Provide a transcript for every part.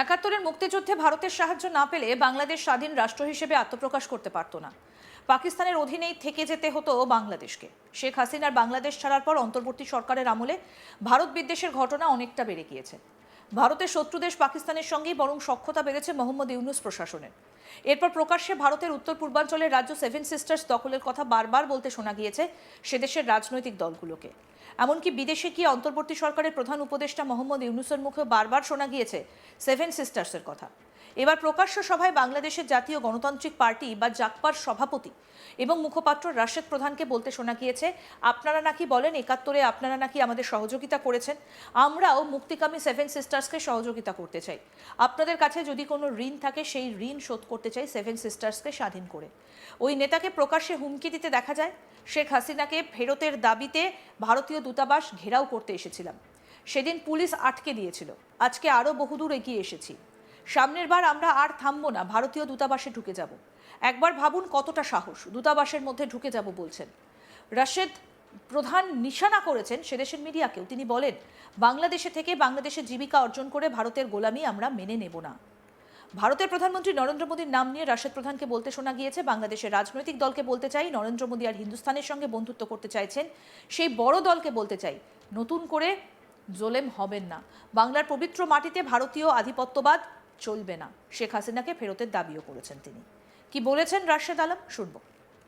একাত্তরের মুক্তিযুদ্ধে ভারতের সাহায্য না পেলে বাংলাদেশ স্বাধীন রাষ্ট্র হিসেবে আত্মপ্রকাশ করতে পারত না। পাকিস্তানের অধীনেই থেকে যেতে হতো বাংলাদেশকে। শেখ হাসিনার বাংলাদেশ ছাড়ার পর অন্তর্বর্তী সরকারের আমলে ভারত বিদ্বেষের ঘটনা অনেকটা বেড়ে গিয়েছে। ভারতের শত্রু দেশ পাকিস্তানের সঙ্গেই বরং সখ্যতা বেড়েছে মোহাম্মদ ইউনূস প্রশাসনের। এরপর প্রকাশ্যে ভারতের উত্তর পূর্বাঞ্চলের রাজ্য সেভেন সিস্টার্স দখলের কথা বারবার বলতে শোনা গিয়েছে সে দেশের রাজনৈতিক দলগুলোকে। এমনকি বিদেশে গিয়ে অন্তর্বর্তী সরকারের প্রধান উপদেষ্টা মোহাম্মদ ইউনূসের মুখে বারবার শোনা গিয়েছে সেভেন সিস্টার্সের কথা। এবার প্রকাশ্য সভায় বাংলাদেশের জাতীয় গণতান্ত্রিক পার্টি বা জাকপার সভাপতি এবং মুখপাত্র রাশেদ প্রধানকে বলতে শোনা গিয়েছে, আপনারা নাকি বলেন একাত্তরে আপনারা নাকি আমাদের সহযোগিতা করেছেন, আমরাও মুক্তিকামী সেভেন সিস্টার্সকে সহযোগিতা করতে চাই। আপনাদের কাছে যদি কোনো ঋণ থাকে সেই ঋণ শোধ করতে চাই সেভেন সিস্টার্সকে স্বাধীন করে। ওই নেতাকে প্রকাশ্যে হুমকি দিতে দেখা যায়। শেখ হাসিনাকে ফেরতের দাবিতে ভারতীয় দূতাবাস ঘেরাও করতে এসেছিলাম, সেদিন পুলিশ আটকে দিয়েছিল। আজকে আরও বহুদূর এগিয়ে এসেছি। সামনের বার আমরা আর থামবো না, ভারতীয় দূতাবাসে ঢুকে যাব। একবার ভাবুন কতটা সাহস, দূতাবাসের মধ্যে ঢুকে যাব বলছেন। রাশেদ প্রধান নিশানা করেছেন সেদেশের মিডিয়াকেও। তিনি বলেন, বাংলাদেশে থেকে বাংলাদেশের জীবিকা অর্জন করে ভারতের গোলামি আমরা মেনে নেব না। ভারতের প্রধানমন্ত্রী নরেন্দ্র মোদীর নাম নিয়ে রাশেদ প্রধানকে বলতে শোনা গিয়েছে, বাংলাদেশের রাজনৈতিক দলকে বলতে চাই, নরেন্দ্র মোদী আর হিন্দুস্তানের সঙ্গে বন্ধুত্ব করতে চাইছেন সেই বড় দলকে বলতে চাই, নতুন করে জোলেম হবেন না। বাংলার পবিত্র মাটিতে ভারতীয় আধিপত্যবাদ চলবে না। শেখ হাসিনাকে ফেরতের দাবিও করেছেন তিনি। কি বলেছেন রাশেদ আলম, শুনবো।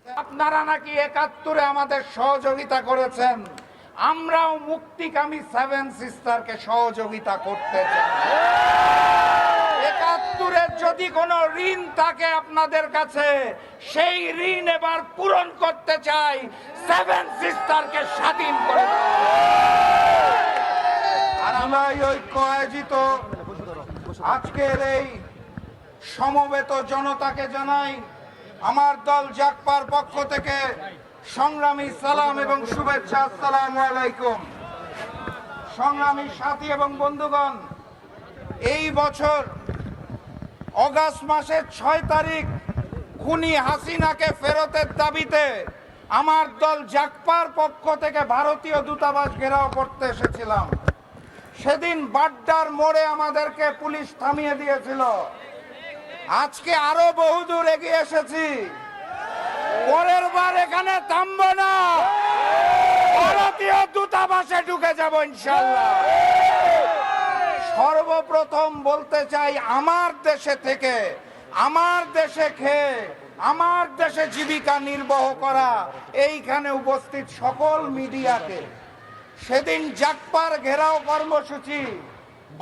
আপনারা নাকি একাত্তরে আমাদের সহযোগিতা করেছেন, আমরাও মুক্তিকামী সেভেন সিস্টারকে সহযোগিতা করতে চাই। একাত্তরের যদি কোনো ঋণ থাকে আপনাদের কাছে, সেই ঋণ এবার পূরণ করতে চাই, সেভেন সিস্টারকে স্বাধীন করে আর আমরা ঐক্য আয়োজিত আজকের এই সমবেত জনতাকে জানাই আমার দল জাকপার পক্ষ থেকে সংগ্রামী সালাম এবং শুভেচ্ছা। আসসালামু আলাইকুম। সংগ্রামী সাথী এবং বন্ধুগণ, এই বছর অগাস্ট মাসের 6 তারিখ খুনি হাসিনাকে ফেরতের দাবিতে আমার দল জাকপার পক্ষ থেকে ভারতীয় দূতাবাস ঘেরাও করতে এসেছিলাম। সেদিন বাড্ডার মোড়ে আমাদেরকে পুলিশ থামিয়ে দিয়েছিল। আজকে আরো বহুদূর এগিয়ে এসেছি, পরের বার এখানে থামবো না, ভারতীয় দূতাবাসে ঢুকে যাব ইনশাআল্লাহ। সর্বপ্রথম বলতে চাই, আমার দেশে থেকে আমার দেশে খেয়ে আমার দেশে জীবিকা নির্বাহ করা এইখানে উপস্থিত সকল মিডিয়াকে, সেদিন জাকপার ঘেরাও কর্মসূচি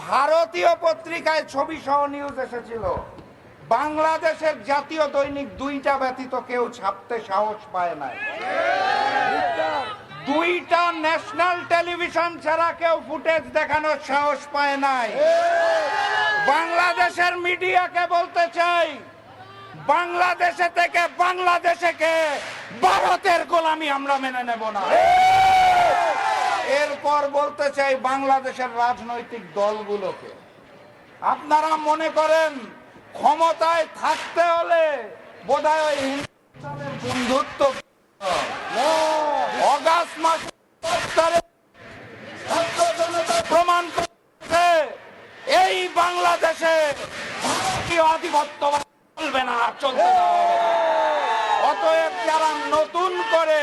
ভারতীয় পত্রিকায় ছবি সহ নিউজ এসেছিল। বাংলাদেশের জাতীয় দৈনিক 2টা ব্যতীত কেউ ছাপতে সাহস পায় নাই। 2টা ন্যাশনাল টেলিভিশন ছাড়া কেউ ফুটেজ দেখানোর সাহস পায় নাই। বাংলাদেশের মিডিয়াকে বলতে চাই, বাংলাদেশে থেকে বাংলাদেশকে ভারতের গোলামি আমরা মেনে নেব না। এরপর বলতে চাই বাংলাদেশের রাজনৈতিক দলগুলোকে, আপনারা মনে করেন ক্ষমতায় থাকতে হলে বোধহয় হিন্দুস্তানের বন্ধুত্ব। অগাস্ট মাসে প্রমাণ করছে এই বাংলাদেশে ভারতীয় আধিপত্যবাদ চলবে না, চলবে না। অতএব যারা নতুন করে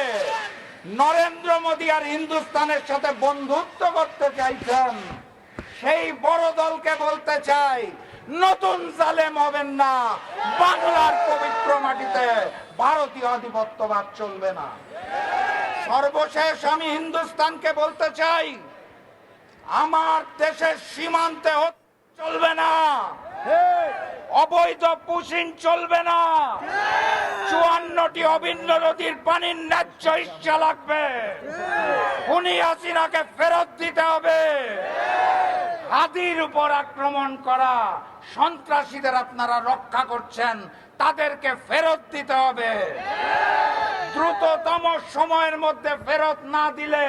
নরেন্দ্র মোদী আর হিন্দুস্তানের সাথে বন্ধুত্ব করতে চাইছেন, সেই বড় দলকে বলতে চাই, নতুন জালেম হবেন না। বাংলার পবিত্র মাটিতে ভারতীয় আধিপত্যবাদ চলবে না। সর্বশেষ আমি হিন্দুস্তানকে বলতে চাই, আমার দেশের সীমান্তে চলবে না, অবৈধ পুশিং চলবে না। 54টি অভিন্ন নদীর পানির ন্যায্য হিস্সা লাগবে। খুনি হাসিনাকে ফেরত দিতে হবে। হাদির উপর আক্রমণ করা সন্ত্রাসীদের আপনারা রক্ষা করছেন, তাদেরকে ফেরত দিতে হবে। দ্রুততম সময়ের মধ্যে ফেরত না দিলে,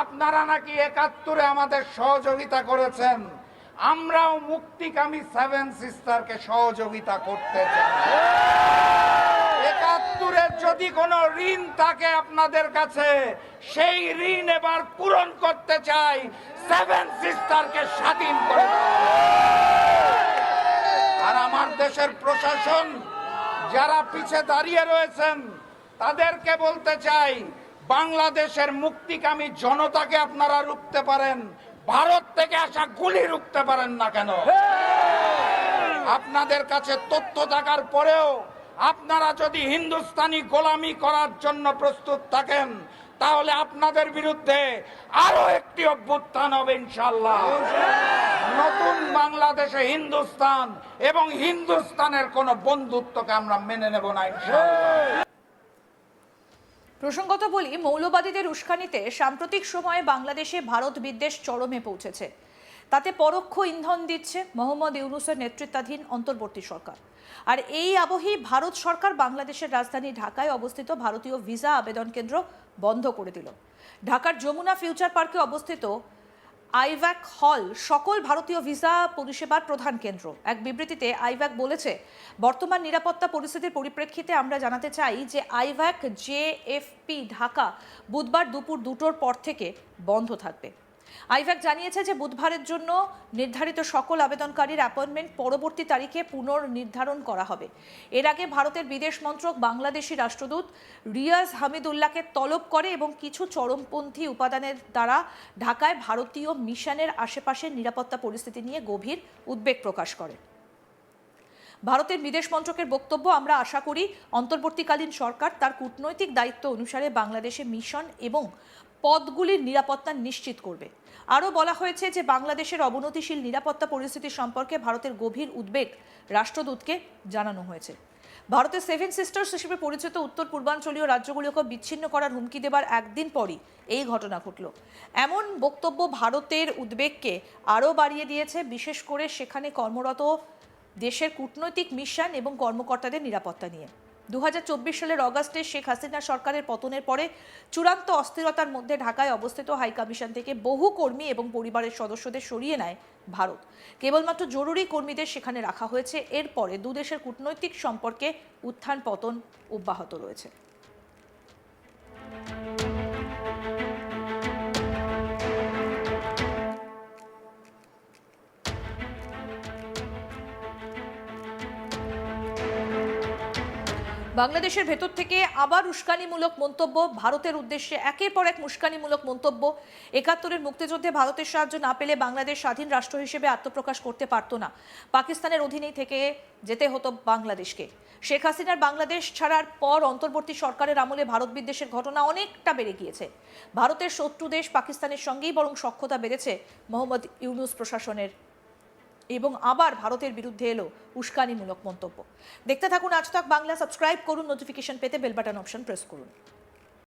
আপনারা নাকি একাত্তরে আমাদের সহযোগিতা করেছেন, আমরাও মুক্তিকামী সেভেন সিস্টারকে সহযোগিতা করতে চাই। একাত্তরের যদি কোনো ঋণ থাকে আপনাদের কাছে, সেই ঋণ এবার পূরণ করতে চাই, সেভেন সিস্টারকে স্বাধীন করে দেওয়া। বাংলাদেশের প্রশাসন যারা পিছে দাঁড়িয়ে রয়েছেন তাদেরকে বলতে চাই, বাংলাদেশের মুক্তিকামী জনতাকে আপনারা রুখতে পারেন, ভারত থেকে আসা গুলি রুখতে পারেন না কেন? আপনাদের কাছে তথ্য থাকার পরেও আপনারা যদি হিন্দুস্তানি গোলামি করার জন্য প্রস্তুত থাকেন, তাহলে আপনাদের বিরুদ্ধে আরো একটি অভ্যুত্থান হবে ইনশাআল্লাহ। নতুন বাংলাদেশে হিন্দুস্তান এবং হিন্দুস্তানের কোন বন্ধুত্বকে আমরা মেনে নেব না ইনশাআল্লাহ। প্রসঙ্গত বলি, মৌলবাদীদের উস্কানিতে সাম্প্রতিক সময়ে বাংলাদেশে ভারত বিদ্বেষ চরমে পৌঁছেছে। তাতে পরোক্ষ ইন্ধন দিচ্ছে মোহাম্মদ ইউনূসের নেতৃত্বাধীন অন্তর্বর্তী সরকার। আর এই আবহেই ভারত সরকার বাংলাদেশের রাজধানী ঢাকায় অবস্থিত ভারতীয় ভিসা আবেদন কেন্দ্র বন্ধ করে দিল। ঢাকার যমুনা ফিউচার পার্কে অবস্থিত আইভ্যাক হল সকল ভারতীয় ভিসা পরিষেবার প্রধান কেন্দ্র। এক বিবৃতিতে আইভ্যাক বলেছে, বর্তমান নিরাপত্তা পরিস্থিতির পরিপ্রেক্ষিতে আমরা জানাতে চাই যে আইভ্যাক জেএফপি ঢাকা বুধবার দুপুর 2টোর পর থেকে বন্ধ থাকবে। আইভ্যাক জানিয়েছে যে বুধবারের জন্য নির্ধারিত সকল আবেদনকারীর অ্যাপয়েন্টমেন্ট পরবর্তী তারিখে পুনর্নির্ধারণ করা হবে। এর আগে ভারতের বিদেশ মন্ত্রক বাংলাদেশি রাষ্ট্রদূত রিয়াজ হামিদুল্লাহকে তলব করে এবং কিছু চরমপন্থী উপাদানের দ্বারা ঢাকায় ভারতীয় মিশনের আশেপাশের নিরাপত্তা পরিস্থিতি নিয়ে গভীর উদ্বেগ প্রকাশ করে। ভারতের বিদেশ মন্ত্রকের বক্তব্য, আমরা আশা করি অন্তর্বর্তীকালীন সরকার তার কূটনৈতিক দায়িত্ব অনুসারে বাংলাদেশে মিশন এবং পদগুলির নিরাপত্তা নিশ্চিত করবে। আরও বলা হয়েছে যে বাংলাদেশের অবনতিশীল নিরাপত্তা পরিস্থিতি সম্পর্কে ভারতের গভীর উদ্বেগ রাষ্ট্রদূতকে জানানো হয়েছে। ভারতের 7 সিস্টার্স হিসেবে পরিচিত উত্তর পূর্বাঞ্চলীয় রাজ্যগুলোকে বিচ্ছিন্ন করার হুমকি দেবার একদিন পরই এই ঘটনা ঘটল। এমন বক্তব্য ভারতের উদ্বেগকে আরও বাড়িয়ে দিয়েছে, বিশেষ করে সেখানে কর্মরত দেশের কূটনৈতিক মিশন এবং কর্মকর্তাদের নিরাপত্তা নিয়ে। 2024 সালের অগাস্টে শেখ হাসিনা সরকারের পতনের পরে চূড়ান্ত অস্থিরতার মধ্যে ঢাকায় অবস্থিত হাইকমিশন থেকে বহু কর্মী এবং পরিবারের সদস্যদের সরিয়ে নেয় ভারত। কেবলমাত্র জরুরি কর্মীদের সেখানে রাখা হয়েছে। এরপরে দুদেশের কূটনৈতিক সম্পর্কে উত্থান পতন অব্যাহত রয়েছে। বাংলাদেশের ভেতর থেকে আবার উস্কানিমূলক মন্তব্য, ভারতের উদ্দেশ্যে একের পর এক উস্কানিমূলক মন্তব্য। 71-এর মুক্তিযুদ্ধে ভারতের সাহায্য না পেলে বাংলাদেশ স্বাধীন রাষ্ট্র হিসেবে আত্মপ্রকাশ করতে পারত না। পাকিস্তানের অধীনেই থেকে যেতে হতো বাংলাদেশকে। শেখ হাসিনার বাংলাদেশ ছাড়ার পর অন্তর্বর্তী সরকারের আমলে ভারত বিদ্বেষের ঘটনা অনেকটা বেড়ে গিয়েছে। ভারতের শত্রু দেশ পাকিস্তানের সঙ্গেই বরং সখ্যতা বেড়েছে মোহাম্মদ ইউনূস প্রশাসনের, এবং আবার ভারতের বিরুদ্ধে এলো উস্কানিমূলক মন্তব্য। দেখতে থাকুন আজ তাক বাংলা, সাবস্ক্রাইব করুন, নোটিফিকেশন পেতে বেল বাটন অপশন প্রেস করুন।